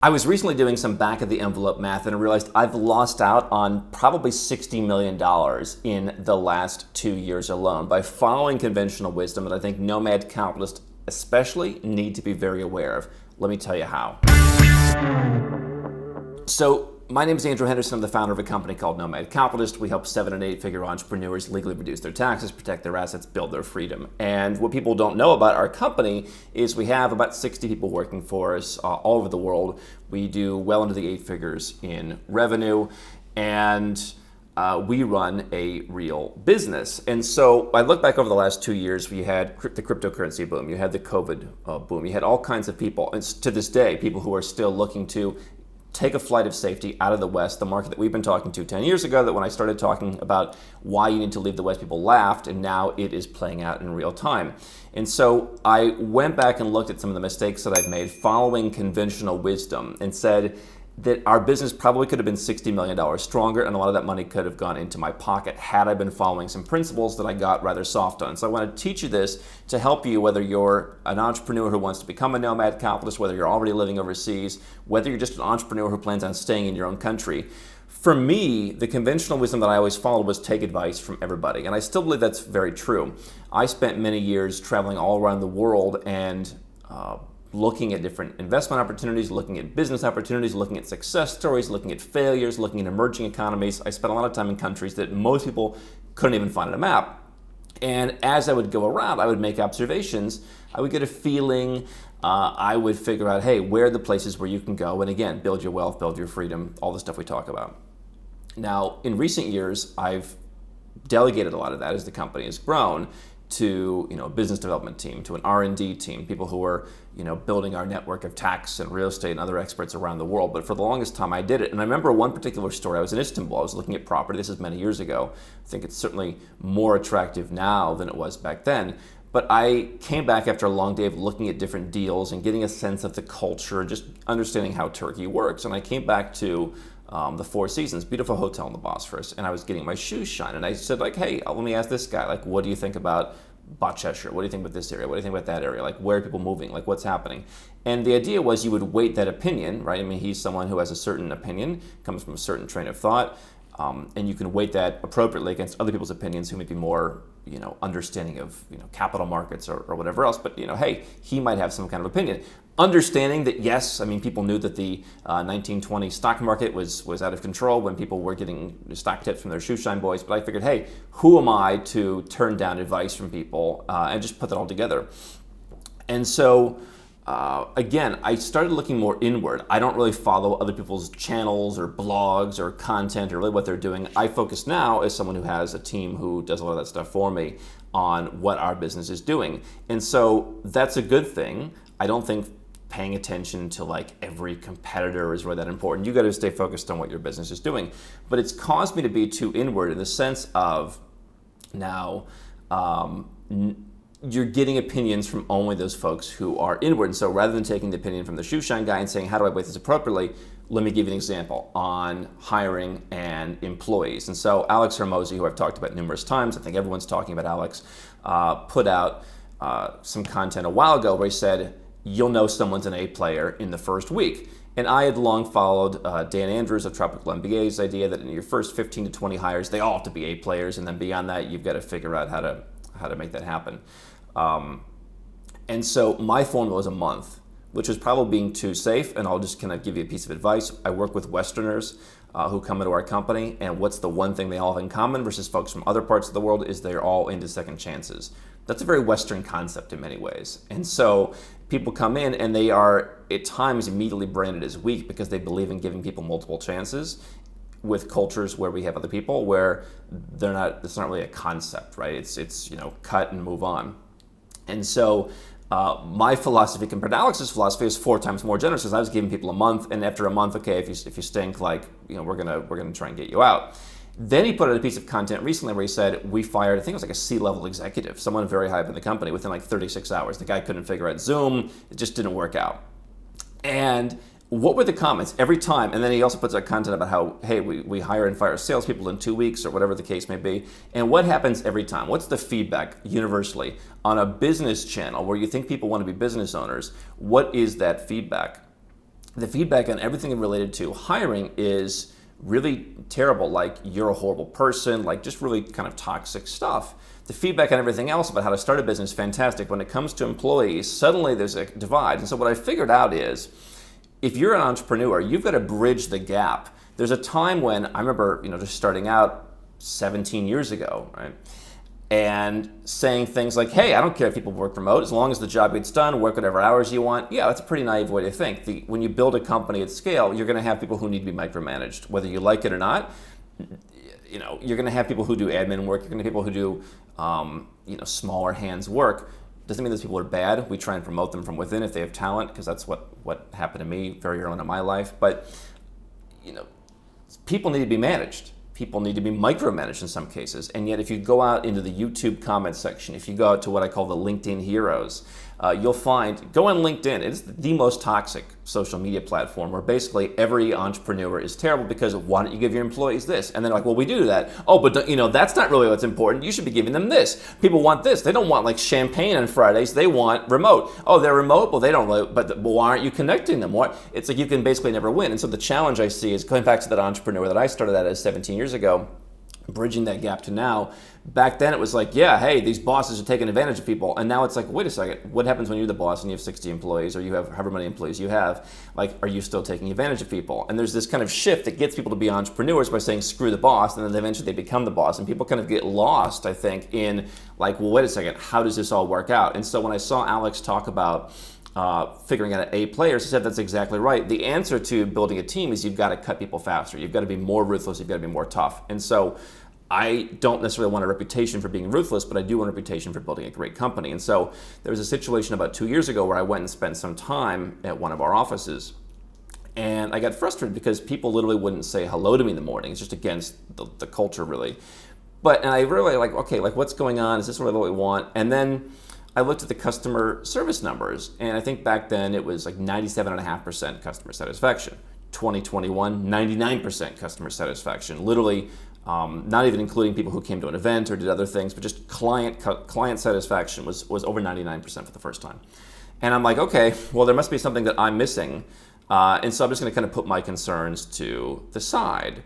I was recently doing some back of the envelope math and I realized I've lost out on probably $60 million in the last 2 years alone by following conventional wisdom that I think nomad capitalists especially need to be very aware of. Let me tell you how. So, my name is Andrew Henderson. I'm the founder of a company called Nomad Capitalist. We help 7- and 8-figure entrepreneurs legally reduce their taxes, protect their assets, build their freedom. And what people don't know about our company is we have about 60 people working for us all over the world. We do well into the 8 figures in revenue, and we run a real business. And so I look back over the last 2 years, we had the cryptocurrency boom, you had the COVID boom, you had all kinds of people, and to this day, people who are still looking to take a flight of safety out of the West, the market that we've been talking to 10 years ago, that when I started talking about why you need to leave the West, people laughed, and now it is playing out in real time. And so I went back and looked at some of the mistakes that I've made following conventional wisdom and said that our business probably could have been $60 million stronger, and a lot of that money could have gone into my pocket had I been following some principles that I got rather soft on. So I want to teach you this to help you, whether you're an entrepreneur who wants to become a nomad capitalist, whether you're already living overseas, whether you're just an entrepreneur who plans on staying in your own country. For me, the conventional wisdom that I always followed was take advice from everybody, and I still believe that's very true. I spent many years traveling all around the world and looking at different investment opportunities, looking at business opportunities, looking at success stories, looking at failures, looking at emerging economies. I spent a lot of time in countries that most people couldn't even find on a map. And as I would go around, I would make observations. I would get a feeling. I would figure out, hey, where are the places where you can go? And again, build your wealth, build your freedom, all the stuff we talk about. Now, in recent years, I've delegated a lot of that as the company has grown to a business development team, to an R&D team, people who are building our network of tax and real estate and other experts around the world. But for the longest time I did it. And I remember one particular story. I was in Istanbul. I was looking at property. This is many years ago. I think it's certainly more attractive now than it was back then. But I came back after a long day of looking at different deals and getting a sense of the culture, just understanding how Turkey works. And I came back to the Four Seasons, beautiful hotel in the Bosphorus, and I was getting my shoes shined. And I said, hey, let me ask this guy, what do you think about Cheshire? What do you think about this area? What do you think about that area? Where are people moving? What's happening? And the idea was you would weight that opinion, right? I mean, he's someone who has a certain opinion, comes from a certain train of thought, and you can weight that appropriately against other people's opinions who may be more, understanding of, capital markets or whatever else. But, hey, he might have some kind of opinion. Understanding that, yes, I mean, people knew that the 1920 stock market was out of control when people were getting stock tips from their shoe shine boys. But I figured, hey, who am I to turn down advice from people and just put that all together? And so, again, I started looking more inward. I don't really follow other people's channels or blogs or content or really what they're doing. I focus now as someone who has a team who does a lot of that stuff for me on what our business is doing. And so that's a good thing. I don't think paying attention to every competitor is really that important. You got to stay focused on what your business is doing. But it's caused me to be too inward in the sense of now you're getting opinions from only those folks who are inward. And so rather than taking the opinion from the shoe shine guy and saying, how do I weight this appropriately? Let me give you an example on hiring and employees. And so Alex Hormozi, who I've talked about numerous times, I think everyone's talking about Alex, put out some content a while ago where he said, you'll know someone's an A player in the first week. And I had long followed Dan Andrews of Tropical MBA's idea that in your first 15 to 20 hires, they all have to be A players. And then beyond that, you've got to figure out how to make that happen. And so my formula is a month, which is probably being too safe. And I'll just kind of give you a piece of advice. I work with Westerners who come into our company. And what's the one thing they all have in common versus folks from other parts of the world is they're all into second chances. That's a very Western concept in many ways. And so people come in and they are at times immediately branded as weak because they believe in giving people multiple chances with cultures where we have other people where it's not really a concept, right? It's cut and move on. And so my philosophy compared to Alex's philosophy is 4 times more generous because I was giving people a month, and after a month, okay, if you stink, we're gonna try and get you out. Then he put out a piece of content recently where he said, we fired, I think it was a C-level executive, someone very high up in the company within 36 hours. The guy couldn't figure out Zoom. It just didn't work out. And what were the comments every time? And then he also puts out content about how, hey, we hire and fire salespeople in 2 weeks or whatever the case may be. And what happens every time? What's the feedback universally on a business channel where you think people want to be business owners? What is that feedback? the feedback on everything related to hiring is really terrible. Like, you're a horrible person, like just really kind of toxic stuff. The feedback on everything else about how to start a business, fantastic. When it comes to employees, suddenly there's a divide. And so what I figured out is, if you're an entrepreneur, you've got to bridge the gap. There's a time when I remember, just starting out 17 years ago, right? And saying things like, hey, I don't care if people work remote, as long as the job gets done, work whatever hours you want. Yeah, that's a pretty naive way to think. When you build a company at scale, you're going to have people who need to be micromanaged, whether you like it or not. You're going to have people who do admin work. You're going to have people who do, smaller hands work. Doesn't mean those people are bad. We try and promote them from within if they have talent, because that's what happened to me very early in my life. But, people need to be managed. People need to be micromanaged in some cases. And yet if you go out into the YouTube comment section, if you go out to what I call the LinkedIn heroes, you'll find, go on LinkedIn, it's the most toxic social media platform where basically every entrepreneur is terrible because why don't you give your employees this? And they're like, well, we do that. Oh, but that's not really what's important. You should be giving them this. People want this. They don't want like champagne on Fridays. They want remote. Oh, they're remote? Well, they don't, but why aren't you connecting them? It's like you can basically never win. And so the challenge I see is going back to that entrepreneur that I started at 17 years ago, bridging that gap to now. Back then it was like, yeah, hey, these bosses are taking advantage of people. And now it's like, wait a second, what happens when you're the boss and you have 60 employees or you have however many employees you have? Like, are you still taking advantage of people? And there's this kind of shift that gets people to be entrepreneurs by saying, screw the boss, and then eventually they become the boss. And people kind of get lost, I think, in like, well, wait a second, how does this all work out? And so when I saw Alex talk about figuring out A players, he said that's exactly right. The answer to building a team is you've got to cut people faster. You've got to be more ruthless. You've got to be more tough. And so I don't necessarily want a reputation for being ruthless, but I do want a reputation for building a great company. And so there was a situation about 2 years ago where I went and spent some time at one of our offices. And I got frustrated because people literally wouldn't say hello to me in the morning. It's just against the culture, really. And I really okay, what's going on? Is this really what we want? And then I looked at the customer service numbers, and I think back then it was like 97.5% customer satisfaction. 2021, 99% customer satisfaction. Literally, not even including people who came to an event or did other things, but just client satisfaction was over 99% for the first time. And I'm like, okay, well, there must be something that I'm missing. And so I'm just going to kind of put my concerns to the side.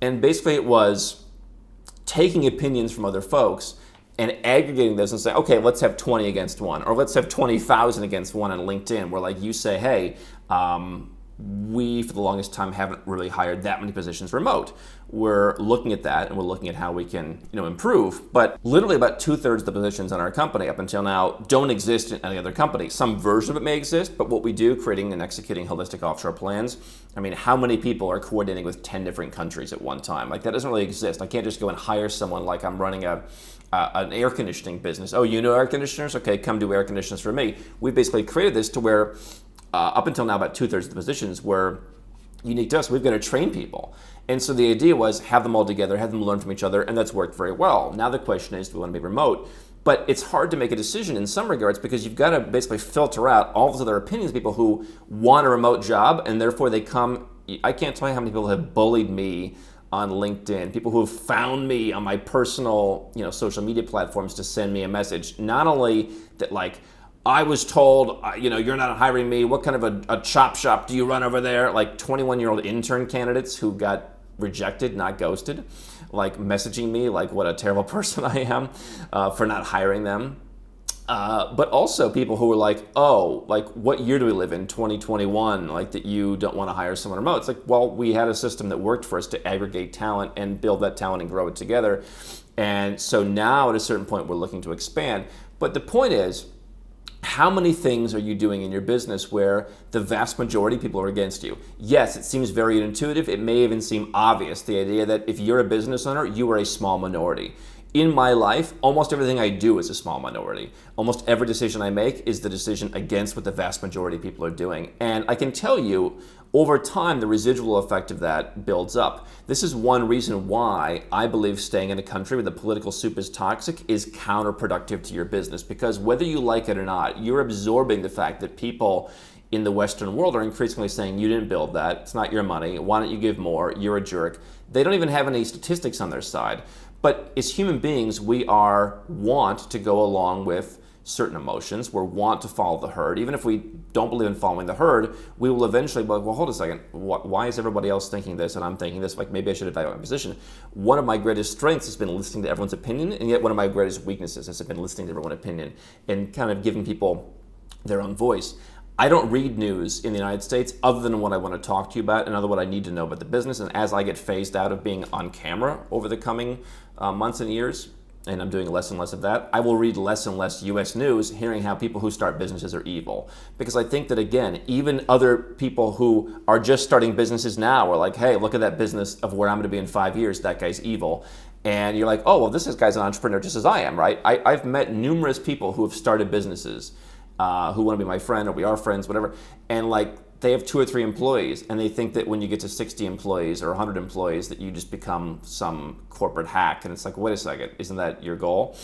And basically it was taking opinions from other folks and aggregating those and saying, okay, let's have 20 against one, or let's have 20,000 against one on LinkedIn, where like you say, hey, we for the longest time haven't really hired that many positions remote. We're looking at that and we're looking at how we can improve. But literally about 2/3 of the positions in our company up until now don't exist in any other company. Some version of it may exist, but what we do, creating and executing holistic offshore plans, I mean, how many people are coordinating with 10 different countries at one time? Like, that doesn't really exist. I can't just go and hire someone like I'm running an air conditioning business. Oh, you know air conditioners? Okay, come do air conditioners for me. We basically created this to where up until now, about 2/3 of the positions were unique to us. We've got to train people. And so the idea was have them all together, have them learn from each other, and that's worked very well. Now the question is, do we want to be remote? But it's hard to make a decision in some regards because you've got to basically filter out all those other opinions, people who want a remote job, and therefore they come. I can't tell you how many people have bullied me on LinkedIn, people who have found me on my personal social media platforms to send me a message. Not only that, like, I was told, you're not hiring me. What kind of a chop shop do you run over there? Like 21-year-old intern candidates who got rejected, not ghosted, like messaging me like what a terrible person I am for not hiring them. But also people who were like, oh, like what year do we live in? 2021, like that you don't want to hire someone remote. It's like, well, we had a system that worked for us to aggregate talent and build that talent and grow it together. And so now at a certain point, we're looking to expand. But the point is, how many things are you doing in your business where the vast majority of people are against you? Yes, it seems very intuitive. It may even seem obvious, the idea that if you're a business owner, you are a small minority. In my life, almost everything I do is a small minority. Almost every decision I make is the decision against what the vast majority of people are doing. And I can tell you, over time, the residual effect of that builds up. This is one reason why I believe staying in a country where the political soup is toxic is counterproductive to your business, because whether you like it or not, you're absorbing the fact that people in the Western world are increasingly saying, you didn't build that, it's not your money, why don't you give more, you're a jerk. They don't even have any statistics on their side. But as human beings, we want to go along with certain emotions. We're want to follow the herd. Even if we don't believe in following the herd, we will eventually be like, well, hold a second. Why is everybody else thinking this and I'm thinking this? Like, maybe I should evaluate my position. One of my greatest strengths has been listening to everyone's opinion, and yet one of my greatest weaknesses has been listening to everyone's opinion and kind of giving people their own voice. I don't read news in the United States other than what I want to talk to you about and other what I need to know about the business. And as I get phased out of being on camera over the coming months and years, and I'm doing less and less of that, I will read less and less US news, hearing how people who start businesses are evil. Because I think that, again, even other people who are just starting businesses now are like, hey, look at that business of where I'm going to be in 5 years, that guy's evil. And you're like, oh, well, this guy's an entrepreneur just as I am, right? I've met numerous people who have started businesses who want to be my friend, or we are friends, whatever, and like they have 2 or 3 employees, and they think that when you get to 60 employees or 100 employees that you just become some corporate hack, and it's like, wait a second, isn't that your goal?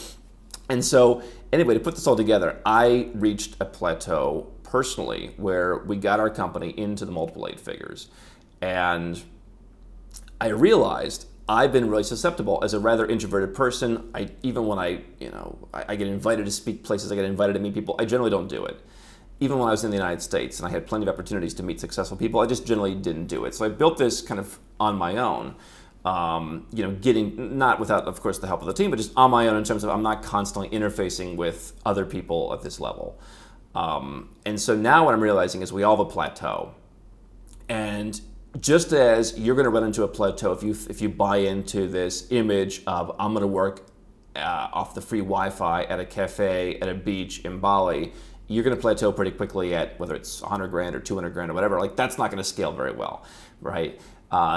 And so anyway, to put this all together, I reached a plateau personally where we got our company into the multiple 8 figures, and I realized I've been really susceptible as a rather introverted person. Even when I get invited to speak places, I get invited to meet people, I generally don't do it. Even when I was in the United States and I had plenty of opportunities to meet successful people, I just generally didn't do it. So I built this kind of on my own, getting, not without, of course, the help of the team, but just on my own in terms of I'm not constantly interfacing with other people at this level. And so now what I'm realizing is we all have a plateau. And just as you're going to run into a plateau if you buy into this image of I'm going to work off the free Wi-Fi at a cafe at a beach in Bali, you're going to plateau pretty quickly at whether it's 100 grand or 200 grand or whatever. Like, that's not going to scale very well, right?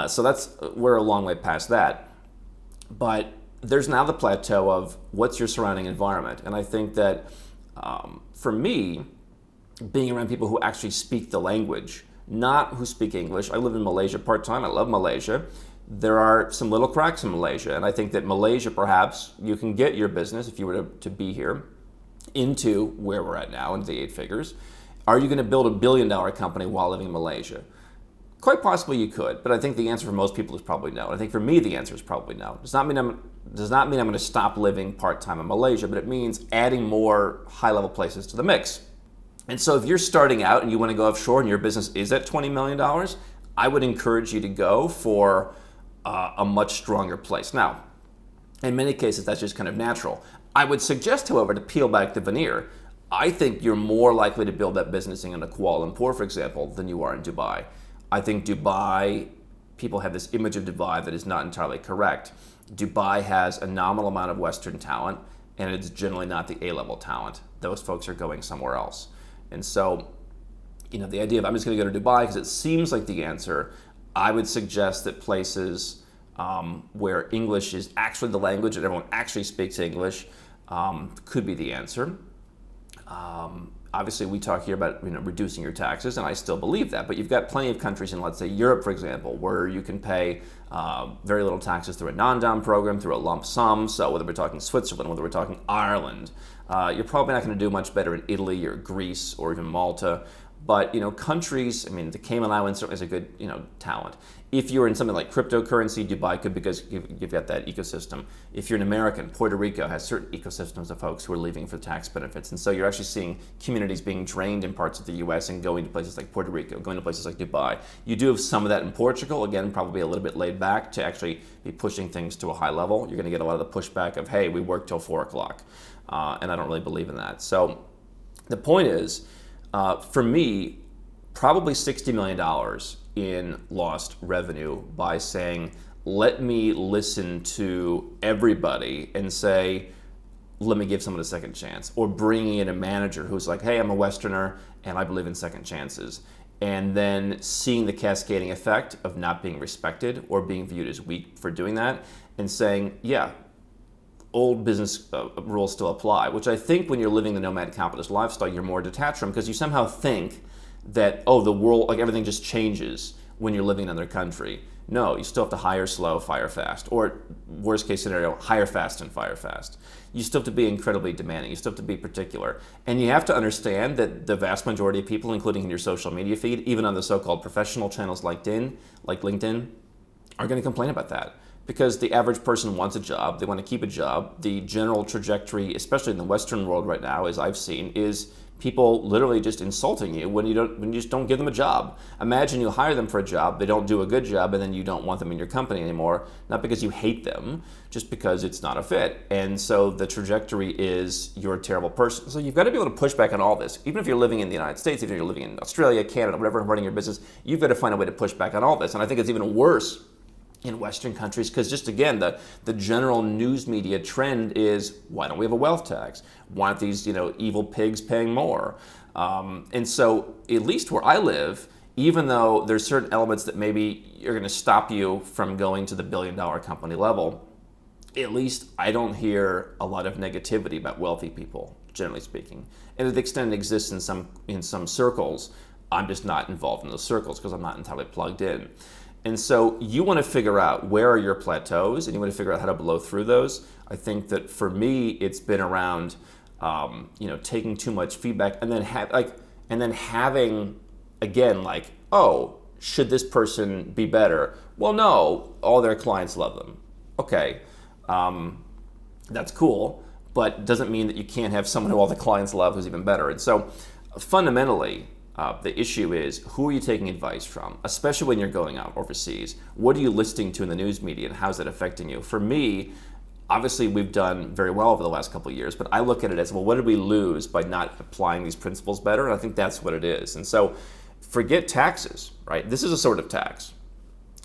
So we're a long way past that. But there's now the plateau of what's your surrounding environment. And I think that for me, being around people who actually speak the language, not who speak English. I live in Malaysia part-time. I love Malaysia. There are some little cracks in Malaysia, and I think that Malaysia, perhaps, you can get your business, if you were to be here, into where we're at now, into the 8 figures. Are you going to build $1 billion company while living in Malaysia? Quite possibly you could, but I think the answer for most people is probably no. I think for me, the answer is probably no. Does not mean I'm going to stop living part-time in Malaysia, but it means adding more high-level places to the mix. And so if you're starting out and you want to go offshore and your business is at $20 million, I would encourage you to go for a much stronger place. Now, in many cases, that's just kind of natural. I would suggest, however, to peel back the veneer. I think you're more likely to build that business in Kuala Lumpur, for example, than you are in Dubai. I think Dubai, people have this image of Dubai that is not entirely correct. Dubai has a nominal amount of Western talent, and it's generally not the A-level talent. Those folks are going somewhere else. And so, the idea of I'm just going to go to Dubai because it seems like the answer, I would suggest that places where English is actually the language and everyone actually speaks English could be the answer. Obviously, we talk here about reducing your taxes, and I still believe that. But you've got plenty of countries in, let's say, Europe, for example, where you can pay very little taxes through a non-dom program, through a lump sum. So whether we're talking Switzerland, whether we're talking Ireland, you're probably not going to do much better in Italy or Greece or even Malta. But countries, the Cayman Islands certainly is a good talent. If you're in something like cryptocurrency, Dubai could, because you've got that ecosystem. If you're an American, Puerto Rico has certain ecosystems of folks who are leaving for tax benefits. And so you're actually seeing communities being drained in parts of the US and going to places like Puerto Rico, going to places like Dubai. You do have some of that in Portugal, again, probably a little bit laid back to actually be pushing things to a high level. You're going to get a lot of the pushback of, hey, we work till 4 o'clock. And I don't really believe in that. So the point is, for me, probably $60 million in lost revenue by saying, let me listen to everybody and say, let me give someone a second chance. Or bringing in a manager who's like, hey, I'm a Westerner and I believe in second chances. And then seeing the cascading effect of not being respected or being viewed as weak for doing that and saying, yeah, old business rules still apply, which I think when you're living the nomad capitalist lifestyle, you're more detached from, because you somehow think that, the world, like everything just changes when you're living in another country. No, you still have to hire slow, fire fast, or worst case scenario, hire fast and fire fast. You still have to be incredibly demanding. You still have to be particular. And you have to understand that the vast majority of people, including in your social media feed, even on the so-called professional channels like LinkedIn, are going to complain about that. Because the average person wants a job, they want to keep a job. The general trajectory, especially in the Western world right now, as I've seen, is people literally just insulting you when you just don't give them a job. Imagine you hire them for a job, they don't do a good job, and then you don't want them in your company anymore, not because you hate them, just because it's not a fit. And so the trajectory is you're a terrible person. So you've got to be able to push back on all this. Even if you're living in the United States, even if you're living in Australia, Canada, whatever, running your business, you've got to find a way to push back on all this. And I think it's even worse in Western countries, because just again, the general news media trend is, why don't we have a wealth tax? Why aren't these evil pigs paying more? And so at least where I live, even though there's certain elements that maybe are going to stop you from going to the billion-dollar company level, at least I don't hear a lot of negativity about wealthy people, generally speaking. And to the extent it exists in some circles, I'm just not involved in those circles because I'm not entirely plugged in. And so you want to figure out where are your plateaus, and you want to figure out how to blow through those. I think that for me, it's been around, taking too much feedback, and then having, again, like, oh, should this person be better? Well, no, all their clients love them. Okay, that's cool, but doesn't mean that you can't have someone who all the clients love who's even better. And so, fundamentally, the issue is, who are you taking advice from, especially when you're going out overseas? What are you listening to in the news media, and how's that affecting you? For me, obviously we've done very well over the last couple of years, but I look at it as, well, what did we lose by not applying these principles better? And I think that's what it is. And so forget taxes, right? This is a sort of tax,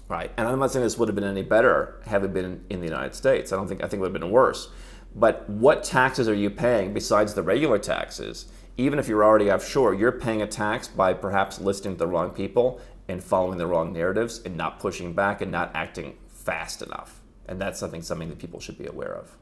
right? And I'm not saying this would have been any better had it been in the United States. I think it would have been worse. But what taxes are you paying besides the regular taxes? Even if you're already offshore, you're paying a tax by perhaps listening to the wrong people and following the wrong narratives and not pushing back and not acting fast enough. And that's something that people should be aware of.